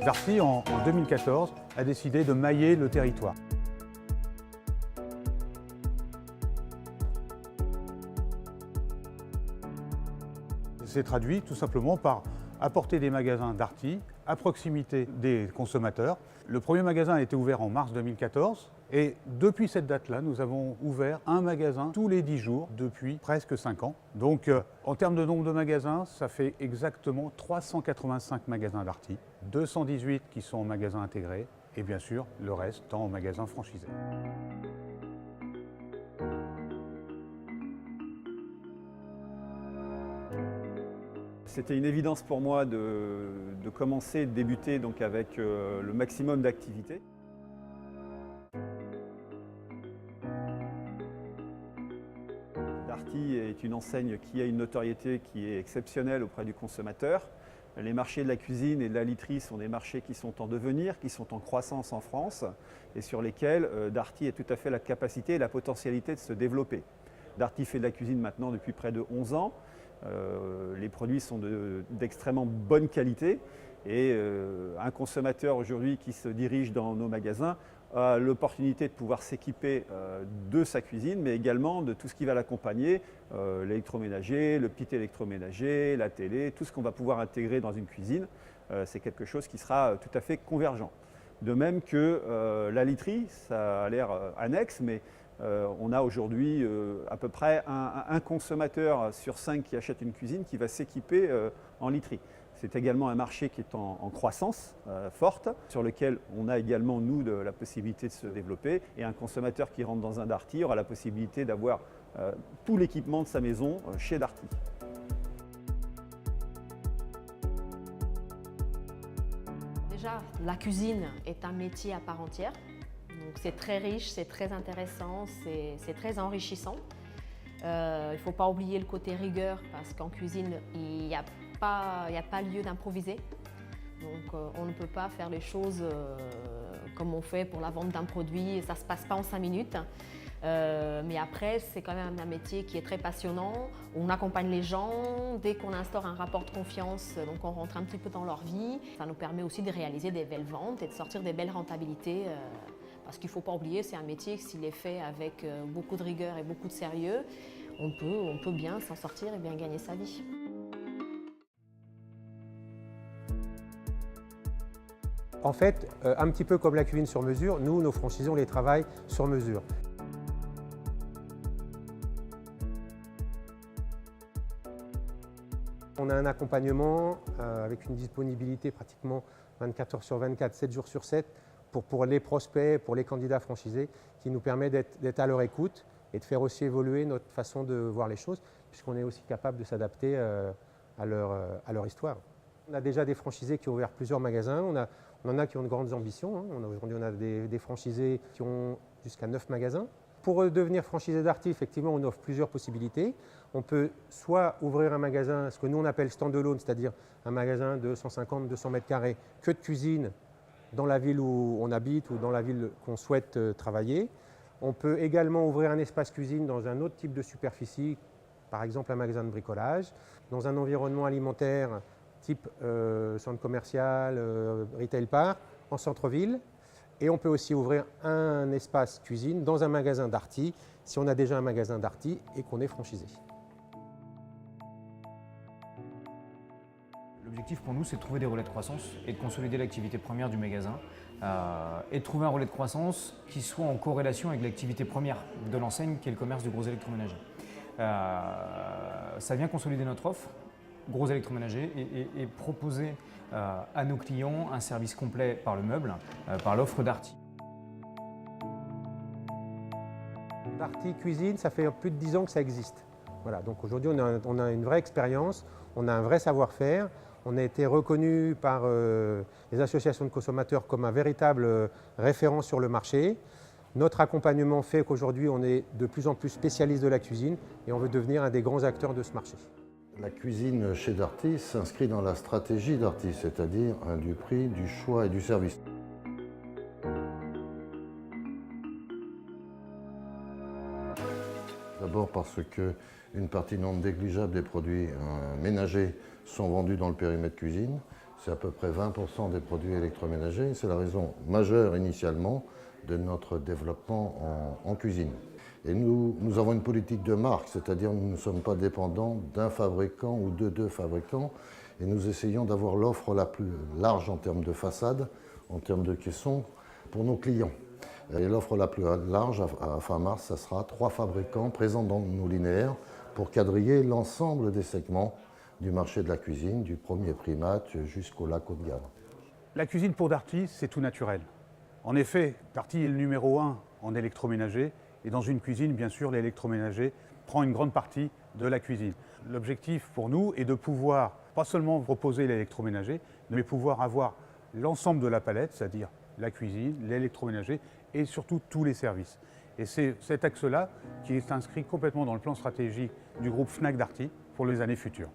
Darty, en 2014, a décidé de mailler le territoire. C'est traduit tout simplement par apporter des magasins Darty à proximité des consommateurs. Le premier magasin a été ouvert en mars 2014 et depuis cette date-là, nous avons ouvert un magasin tous les 10 jours depuis presque 5 ans. Donc en termes de nombre de magasins, ça fait exactement 385 magasins Darty, 218 qui sont en magasins intégrés et bien sûr le reste en magasins franchisés. C'était une évidence pour moi de commencer, de débuter donc avec le maximum d'activités. Darty est une enseigne qui a une notoriété qui est exceptionnelle auprès du consommateur. Les marchés de la cuisine et de la literie sont des marchés qui sont en devenir, qui sont en croissance en France et sur lesquels Darty a tout à fait la capacité et la potentialité de se développer. Darty fait de la cuisine maintenant depuis près de 11 ans. Les produits sont d'extrêmement bonne qualité et un consommateur aujourd'hui qui se dirige dans nos magasins a l'opportunité de pouvoir s'équiper de sa cuisine, mais également de tout ce qui va l'accompagner, l'électroménager, le petit électroménager, la télé, tout ce qu'on va pouvoir intégrer dans une cuisine. C'est quelque chose qui sera tout à fait convergent. De même que la literie, ça a l'air annexe, mais on a aujourd'hui à peu près un consommateur sur 5 qui achète une cuisine qui va s'équiper en literie. C'est également un marché qui est en croissance forte, sur lequel on a également, nous, la possibilité de se développer. Et un consommateur qui rentre dans un Darty aura la possibilité d'avoir tout l'équipement de sa maison chez Darty. Déjà, la cuisine est un métier à part entière. Donc c'est très riche, c'est très intéressant, c'est très enrichissant. Il ne faut pas oublier le côté rigueur parce qu'en cuisine, il n'y a pas lieu d'improviser. Donc on ne peut pas faire les choses comme on fait pour la vente d'un produit, ça ne se passe pas en 5 minutes. Mais après, c'est quand même un métier qui est très passionnant. On accompagne les gens, dès qu'on instaure un rapport de confiance, donc on rentre un petit peu dans leur vie. Ça nous permet aussi de réaliser des belles ventes et de sortir des belles rentabilités. Parce qu'il ne faut pas oublier, c'est un métier que s'il est fait avec beaucoup de rigueur et beaucoup de sérieux, on peut bien s'en sortir et bien gagner sa vie. En fait, un petit peu comme la cuisine sur mesure, nous, nos franchisés, on les travaille sur mesure. On a un accompagnement avec une disponibilité pratiquement 24 heures sur 24, 7 jours sur 7 pour les prospects, pour les candidats franchisés, qui nous permet d'être à leur écoute et de faire aussi évoluer notre façon de voir les choses, puisqu'on est aussi capable de s'adapter à leur histoire. On a déjà des franchisés qui ont ouvert plusieurs magasins, on en a qui ont de grandes ambitions. Hein. Aujourd'hui, on a des franchisés qui ont jusqu'à 9 magasins. Pour devenir franchisé Darty, effectivement, on offre plusieurs possibilités. On peut soit ouvrir un magasin, ce que nous on appelle stand-alone, c'est-à-dire un magasin de 150-200 mètres carrés, que de cuisine dans la ville où on habite ou dans la ville qu'on souhaite travailler. On peut également ouvrir un espace cuisine dans un autre type de superficie, par exemple un magasin de bricolage, dans un environnement alimentaire type centre commercial, retail park, en centre-ville. Et on peut aussi ouvrir un espace cuisine dans un magasin Darty, si on a déjà un magasin Darty et qu'on est franchisé. L'objectif pour nous, c'est de trouver des relais de croissance et de consolider l'activité première du magasin et de trouver un relais de croissance qui soit en corrélation avec l'activité première de l'enseigne, qui est le commerce du gros électroménager. Ça vient consolider notre offre, gros électroménager, et proposer à nos clients un service complet par le meuble, par l'offre Darty. Darty Cuisine, ça fait plus de 10 ans que ça existe. Voilà, donc aujourd'hui, on a une vraie expérience, on a un vrai savoir-faire. On a été reconnu par les associations de consommateurs comme un véritable référent sur le marché. Notre accompagnement fait qu'aujourd'hui, on est de plus en plus spécialiste de la cuisine et on veut devenir un des grands acteurs de ce marché. La cuisine chez Darty s'inscrit dans la stratégie Darty, c'est-à-dire du prix, du choix et du service. D'abord parce qu'une partie non négligeable des produits ménagers sont vendus dans le périmètre cuisine, C'est à peu près 20% des produits électroménagers. C'est la raison majeure initialement de notre développement en cuisine. Et nous avons une politique de marque, c'est-à-dire nous ne sommes pas dépendants d'un fabricant ou de deux fabricants, et nous essayons d'avoir l'offre la plus large en termes de façade, en termes de caissons, pour nos clients. Et l'offre la plus large, à fin mars, ça sera 3 fabricants présents dans nos linéaires pour quadriller l'ensemble des segments du marché de la cuisine, du premier primat jusqu'au lac haut de gamme. La cuisine pour Darty, c'est tout naturel. En effet, Darty est le numéro 1 en électroménager, et dans une cuisine, bien sûr, l'électroménager prend une grande partie de la cuisine. L'objectif pour nous est de pouvoir, pas seulement proposer l'électroménager, mais pouvoir avoir l'ensemble de la palette, c'est-à-dire la cuisine, l'électroménager et surtout tous les services. Et c'est cet axe-là qui est inscrit complètement dans le plan stratégique du groupe Fnac Darty pour les années futures.